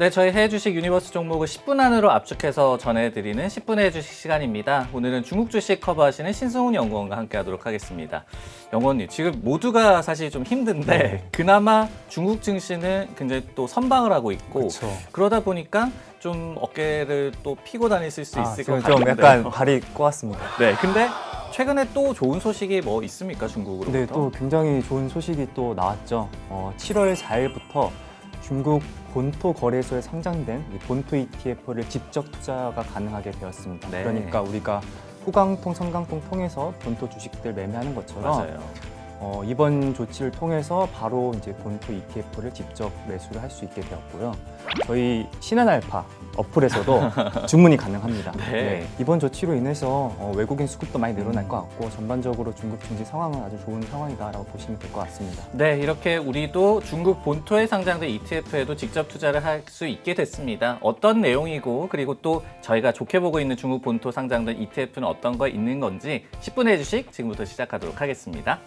네, 저희 해외주식 유니버스 종목을 10분 안으로 압축해서 전해드리는 10분의 해주식 시간입니다. 오늘은 중국 주식 커버하시는 신승훈 연구원과 함께 하도록 하겠습니다. 연구원님, 지금 모두가 사실 좀 힘든데 네. 그나마 중국 증시는 굉장히 또 선방을 하고 있고 그렇죠. 그러다 보니까 좀 어깨를 또 피고 다니실 수 있을 것 지금 좀 같은데요. 약간 발이 꼬았습니다. 네, 근데 최근에 또 좋은 소식이 뭐 있습니까, 중국으로부터? 네, 또 굉장히 좋은 소식이 또 나왔죠. 7월 4일부터 중국 본토 거래소에 상장된 이 본토 ETF를 직접 투자가 가능하게 되었습니다. 네. 그러니까 우리가 후강통, 선강통 통해서 본토 주식들 매매하는 것처럼 맞아요. 이번 조치를 통해서 바로 이제 본토 ETF를 직접 매수를 할 수 있게 되었고요. 저희 신한알파 어플에서도 주문이 가능합니다. 네. 이번 조치로 인해서 외국인 수급도 많이 늘어날 것 같고 전반적으로 중국 증시 상황은 아주 좋은 상황이다라고 보시면 될 것 같습니다. 네, 이렇게 우리도 중국 본토에 상장된 ETF에도 직접 투자를 할 수 있게 됐습니다. 어떤 내용이고 그리고 또 저희가 좋게 보고 있는 중국 본토 상장된 ETF는 어떤 거 있는 건지 10분의 주식 지금부터 시작하도록 하겠습니다.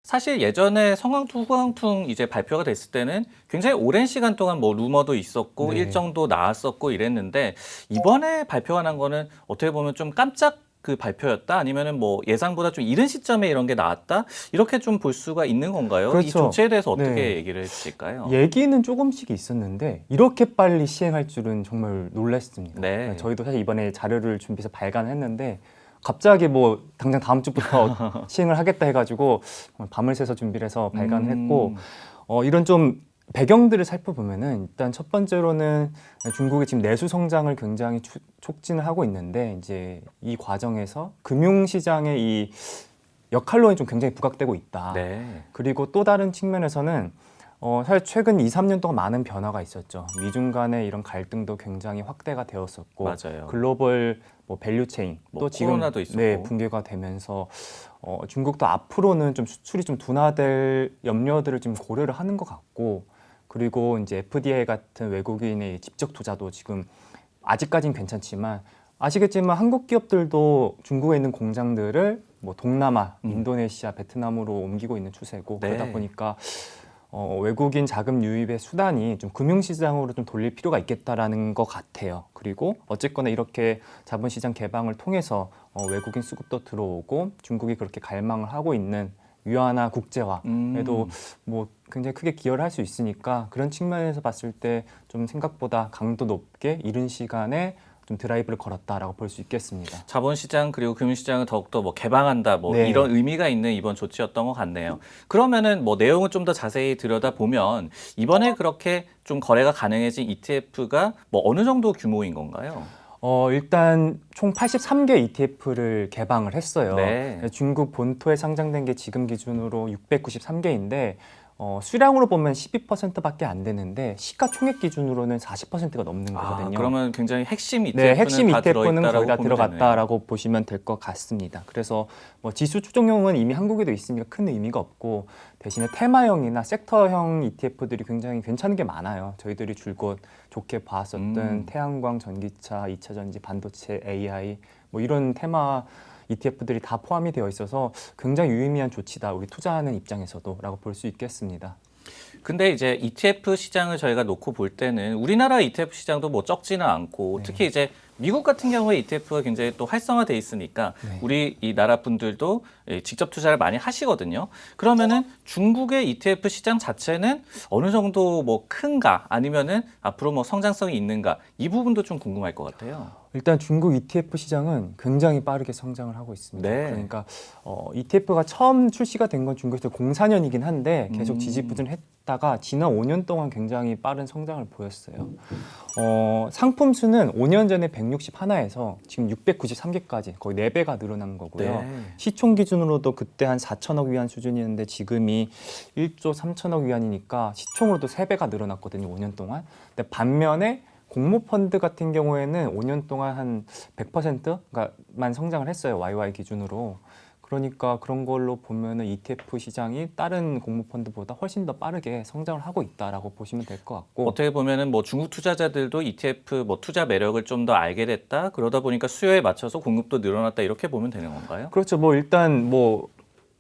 사실 예전에 성황퉁, 후황퉁 이제 발표가 됐을 때는 굉장히 오랜 시간 동안 뭐 루머도 있었고 네. 일정도 나왔었고 이랬는데 이번에 발표가 난 거는 어떻게 보면 좀 깜짝 그 발표였다 아니면은 뭐 예상보다 좀 이른 시점에 이런 게 나왔다 이렇게 좀 볼 수가 있는 건가요? 이 그렇죠. 조치에 대해서 어떻게 네. 얘기를 해주실까요? 얘기는 조금씩 있었는데 이렇게 빨리 시행할 줄은 정말 놀랐습니다. 네. 저희도 사실 이번에 자료를 준비해서 발간했는데 갑자기 뭐 당장 다음 주부터 시행을 하겠다 해가지고 정말 밤을 새서 준비를 해서 발간을 했고 이런 좀 배경들을 살펴보면은 일단 첫 번째로는 중국이 지금 내수 성장을 굉장히 촉진을 하고 있는데 이제 이 과정에서 금융시장의 이 역할론이 좀 굉장히 부각되고 있다. 네. 그리고 또 다른 측면에서는 사실 최근 2, 3년 동안 많은 변화가 있었죠. 미중 간의 이런 갈등도 굉장히 확대가 되었었고 맞아요. 글로벌 뭐 밸류체인 뭐 또 지금 코로나도 있었고. 네, 붕괴가 되면서 중국도 앞으로는 좀 수출이 좀 둔화될 염려들을 좀 고려를 하는 것 같고 그리고 이제 FDI 같은 외국인의 직접 투자도 지금 아직까지는 괜찮지만 아시겠지만 한국 기업들도 중국에 있는 공장들을 뭐 동남아, 인도네시아, 베트남으로 옮기고 있는 추세고 네. 그러다 보니까 외국인 자금 유입의 수단이 좀 금융시장으로 좀 돌릴 필요가 있겠다라는 것 같아요. 그리고 어쨌거나 이렇게 자본시장 개방을 통해서 외국인 수급도 들어오고 중국이 그렇게 갈망을 하고 있는 위안화 국제화에도 뭐 굉장히 크게 기여를 할 수 있으니까 그런 측면에서 봤을 때 좀 생각보다 강도 높게 이른 시간에 좀 드라이브를 걸었다라고 볼 수 있겠습니다. 자본시장 그리고 금융시장을 더욱더 뭐 개방한다 뭐 네. 이런 의미가 있는 이번 조치였던 것 같네요. 그러면은 뭐 내용을 좀 더 자세히 들여다보면 이번에 그렇게 좀 거래가 가능해진 ETF가 뭐 어느 정도 규모인 건가요? 일단 총 83개 ETF를 개방을 했어요. 네. 중국 본토에 상장된 게 지금 기준으로 693개인데 수량으로 보면 12%밖에 안 되는데 시가총액 기준으로는 40%가 넘는 거거든요. 그러면 굉장히 핵심 ETF는 네, 핵심 다 ETF는 거의 다 들어있다라고 보면 들어갔다라고 보시면 될 것 같습니다. 그래서 뭐 지수 추종형은 이미 한국에도 있으니까 큰 의미가 없고 대신에 테마형이나 섹터형 ETF들이 굉장히 괜찮은 게 많아요. 저희들이 줄곧 좋게 봤었던 태양광, 전기차, 2차 전지, 반도체, AI 뭐 이런 테마 ETF들이 다 포함이 되어 있어서 굉장히 유의미한 조치다. 우리 투자하는 입장에서도라고 볼 수 있겠습니다. 근데 이제 ETF 시장을 저희가 놓고 볼 때는 우리나라 ETF 시장도 뭐 적지는 않고 특히 이제 미국 같은 경우에 ETF가 굉장히 또 활성화돼 있으니까 우리 이 나라 분들도 직접 투자를 많이 하시거든요. 그러면은 중국의 ETF 시장 자체는 어느 정도 뭐 큰가 아니면은 앞으로 뭐 성장성이 있는가 이 부분도 좀 궁금할 것 같아요. 일단 중국 ETF 시장은 굉장히 빠르게 성장을 하고 있습니다. 네. 그러니까 ETF가 처음 출시가 된 건 중국에서 04년이긴 한데 계속 지지부진했다가 지난 5년 동안 굉장히 빠른 성장을 보였어요. 상품 수는 5년 전에 161에서 지금 693개까지 거의 4배가 늘어난 거고요. 네. 시총 기준으로도 그때 한 4천억 위안 수준이었는데 지금이 1조 3천억 위안이니까 시총으로도 3배가 늘어났거든요. 5년 동안. 근데 반면에 공모펀드 같은 경우에는 5년 동안 한 100%만 성장을 했어요. YY 기준으로. 그러니까 그런 걸로 보면은 ETF 시장이 다른 공모펀드보다 훨씬 더 빠르게 성장을 하고 있다라고 보시면 될 것 같고. 어떻게 보면은 뭐 중국 투자자들도 ETF 뭐 투자 매력을 좀 더 알게 됐다. 그러다 보니까 수요에 맞춰서 공급도 늘어났다. 이렇게 보면 되는 건가요? 그렇죠. 뭐 일단 뭐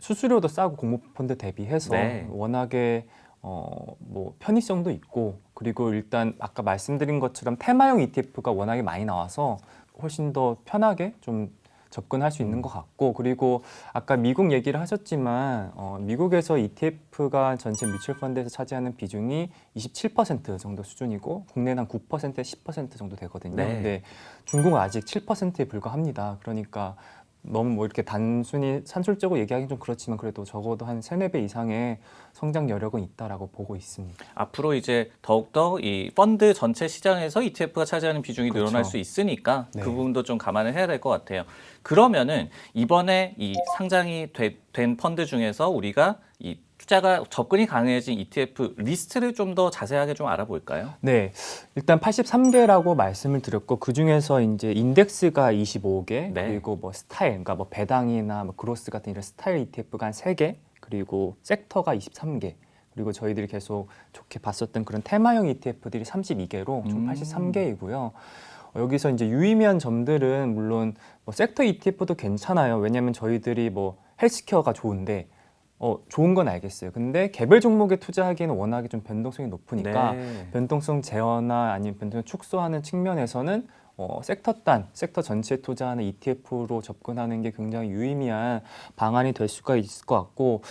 수수료도 싸고 공모펀드 대비해서 네. 워낙에 뭐 편의성도 있고 그리고 일단 아까 말씀드린 것처럼 테마형 ETF가 워낙에 많이 나와서 훨씬 더 편하게 좀 접근할 수 있는 것 같고 그리고 아까 미국 얘기를 하셨지만 미국에서 ETF가 전체 뮤추얼 펀드에서 차지하는 비중이 27% 정도 수준이고 국내는 한 9%에 10% 정도 되거든요. 네. 근데 중국은 아직 7%에 불과합니다. 그러니까 너무 뭐 이렇게 단순히 산술적으로 얘기하기는 좀 그렇지만 그래도 적어도 한 3-4배 이상의 성장 여력은 있다라고 보고 있습니다. 앞으로 이제 더욱더 이 펀드 전체 시장에서 ETF가 차지하는 비중이 그렇죠. 늘어날 수 있으니까 네. 그 부분도 좀 감안을 해야 될 것 같아요. 그러면은 이번에 이 상장이 된 펀드 중에서 우리가 이 투자가 접근이 가능해진 ETF 리스트를 좀 더 자세하게 좀 알아볼까요? 네, 일단 83개라고 말씀을 드렸고 그 중에서 이제 인덱스가 25개, 네. 그리고 뭐 스타일, 그러니까 뭐 배당이나 뭐 그로스 같은 이런 스타일 ETF가 한 3개, 그리고 섹터가 23개, 그리고 저희들이 계속 좋게 봤었던 그런 테마형 ETF들이 32개로 총 83개이고요. 여기서 이제 유의미한 점들은 물론 뭐 섹터 ETF도 괜찮아요. 왜냐하면 저희들이 뭐 헬스케어가 좋은데 좋은 건 알겠어요. 근데 개별 종목에 투자하기에는 워낙에 좀 변동성이 높으니까 네. 변동성 제어나 아니면 변동성 축소하는 측면에서는 섹터 전체에 투자하는 ETF로 접근하는 게 굉장히 유의미한 방안이 될 수가 있을 것 같고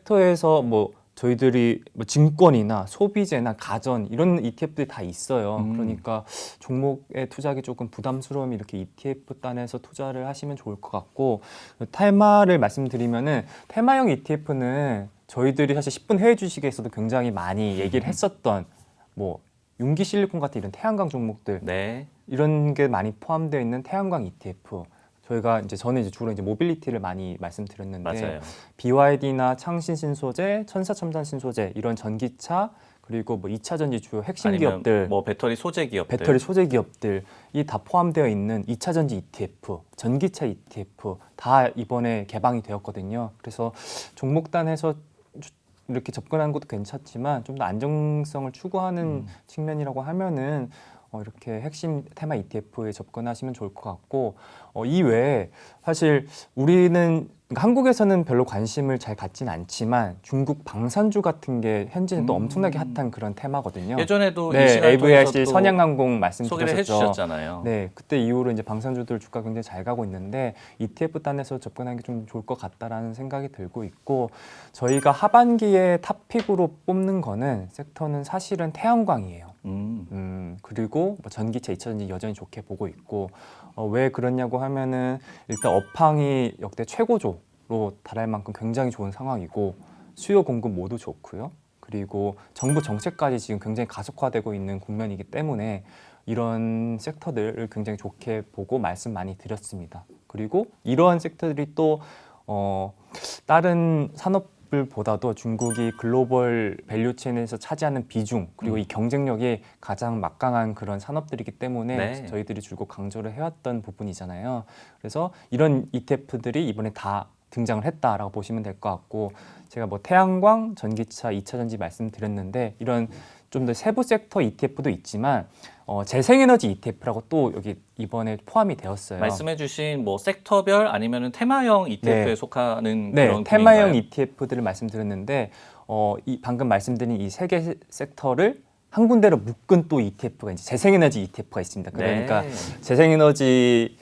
그래서 뭐 저희들이 뭐 증권이나 소비재나 가전 이런 ETF들이 다 있어요. 그러니까 종목에 투자하기 조금 부담스러우면 이렇게 ETF 단에서 투자를 하시면 좋을 것 같고 테마를 말씀드리면은 테마형 ETF는 저희들이 사실 10분 해외 주식에서도 굉장히 많이 얘기를 했었던 뭐 윤기 실리콘 같은 이런 태양광 종목들 네. 이런 게 많이 포함되어 있는 태양광 ETF. 저는 이제 주로 이제 모빌리티를 많이 말씀드렸는데 맞아요. BYD나 창신신소재, 천사첨단신소재 이런 전기차 그리고 뭐 2차 전지 주요 핵심 아니면 기업들, 뭐 배터리 소재 기업들. 배터리 소재 기업들이 다 포함되어 있는 2차 전지 ETF, 전기차 ETF 다 이번에 개방이 되었거든요. 그래서 종목단에서 이렇게 접근하는 것도 괜찮지만 좀 더 안정성을 추구하는 측면이라고 하면은 이렇게 핵심 테마 ETF에 접근하시면 좋을 것 같고 이외에 사실 우리는 그러니까 한국에서는 별로 관심을 잘 갖지는 않지만 중국 방산주 같은 게 현재는 또 엄청나게 핫한 그런 테마거든요. 예전에도 이 네, 시간을 통해서 AVRC 또 선양항공 소개를 말씀드렸었죠. 해주셨잖아요. 네, 그때 이후로 이제 방산주들 주가 굉장히 잘 가고 있는데 ETF 단에서 접근하는 게 좀 좋을 것 같다라는 생각이 들고 있고 저희가 하반기에 탑픽으로 뽑는 거는 섹터는 사실은 태양광이에요. 그리고 뭐 전기차, 2차 전지 여전히 좋게 보고 있고 왜 그러냐고 하면은 일단 업황이 역대 최고조로 달할 만큼 굉장히 좋은 상황이고 수요 공급 모두 좋고요. 그리고 정부 정책까지 지금 굉장히 가속화되고 있는 국면이기 때문에 이런 섹터들을 굉장히 좋게 보고 말씀 많이 드렸습니다. 그리고 이러한 섹터들이 또 다른 산업들보다도 중국이 글로벌 밸류체인에서 차지하는 비중 그리고 이 경쟁력이 가장 막강한 그런 산업들이기 때문에 네. 저희들이 줄곧 강조를 해왔던 부분이잖아요. 그래서 이런 ETF들이 이번에 다 등장을 했다라고 보시면 될 것 같고 제가 뭐 태양광, 전기차, 2차 전지 말씀드렸는데 이런 좀 더 세부 섹터 ETF도 있지만 재생에너지 ETF라고 또 여기 이번에 포함이 되었어요. 말씀해주신 뭐 섹터별 아니면은 테마형 ETF에 네. 속하는 네, 그런 테마형 분인가요? ETF들을 말씀드렸는데 방금 말씀드린 이 세 개 섹터를 한 군데로 묶은 또 ETF가 이제 재생에너지 ETF가 있습니다. 그러니까 네. 재생에너지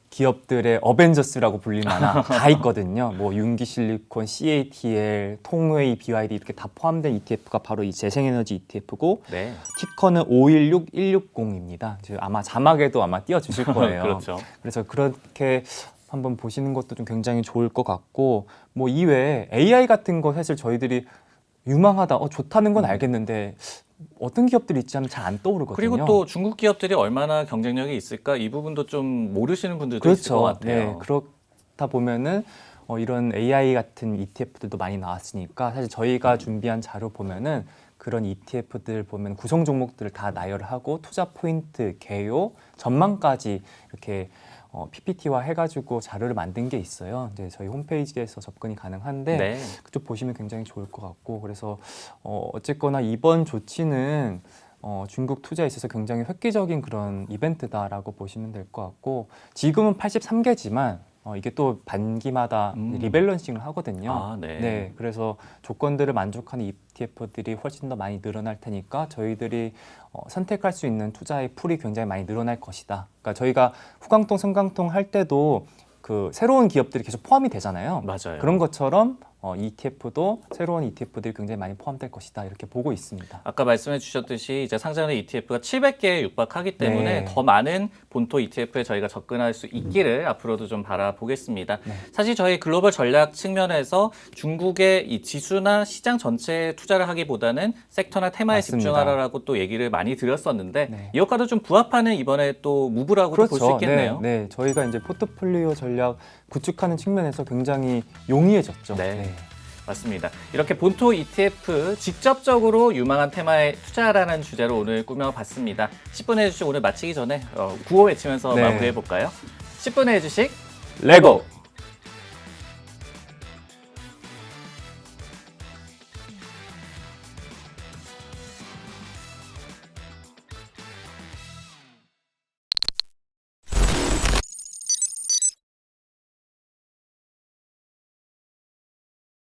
기업들의 어벤져스라고 불릴 만한 다 있거든요. 뭐 윤기실리콘, CATL, 통웨이, BYD 이렇게 다 포함된 ETF가 바로 이 재생에너지 ETF고 네. 티커는 516160입니다. 아마 자막에도 아마 띄워주실 거예요. 그렇죠. 그래서 그렇게 한번 보시는 것도 좀 굉장히 좋을 것 같고 뭐 이외에 AI 같은 거 사실 저희들이 유망하다, 좋다는 건 알겠는데 어떤 기업들이 있지 하면 잘 안 떠오르거든요. 그리고 또 중국 기업들이 얼마나 경쟁력이 있을까 이 부분도 좀 모르시는 분들도 있을 것 그렇죠. 같아요. 네, 그렇다 보면은 이런 AI 같은 ETF들도 많이 나왔으니까 사실 저희가 준비한 자료 보면은 그런 ETF들 보면 구성 종목들을 다 나열하고 투자 포인트, 개요, 전망까지 이렇게 PPT화 해가지고 자료를 만든 게 있어요. 이제 저희 홈페이지에서 접근이 가능한데 네. 그쪽 보시면 굉장히 좋을 것 같고 그래서 어쨌거나 이번 조치는 중국 투자에 있어서 굉장히 획기적인 그런 이벤트다라고 보시면 될 것 같고 지금은 83개지만 이게 또 반기마다 리밸런싱을 하거든요. 아, 네. 그래서 조건들을 만족하는 ETF들이 훨씬 더 많이 늘어날 테니까 저희들이 선택할 수 있는 투자의 풀이 굉장히 많이 늘어날 것이다. 그러니까 저희가 후강통, 성강통 할 때도 그 새로운 기업들이 계속 포함이 되잖아요. 맞아요. 그런 것처럼 ETF도 새로운 ETF들이 굉장히 많이 포함될 것이다. 이렇게 보고 있습니다. 아까 말씀해 주셨듯이 이제 상장하는 ETF가 700개에 육박하기 때문에 네. 더 많은 본토 ETF에 저희가 접근할 수 있기를 앞으로도 좀 바라보겠습니다. 사실 저희 글로벌 전략 측면에서 중국의 이 지수나 시장 전체에 투자를 하기보다는 섹터나 테마에 맞습니다. 집중하라라고 또 얘기를 많이 드렸었는데 네. 이것과도 좀 부합하는 이번에 또 무브라고도 볼 수 있겠네요. 네, 저희가 이제 포트폴리오 전략 구축하는 측면에서 굉장히 용이해졌죠. 네. 맞습니다. 이렇게 본토 ETF 직접적으로 유망한 테마에 투자하라는 주제로 오늘 꾸며봤습니다. 10분의 주식 오늘 마치기 전에 구호 외치면서 네. 마무리해볼까요? 10분의 주식 레고!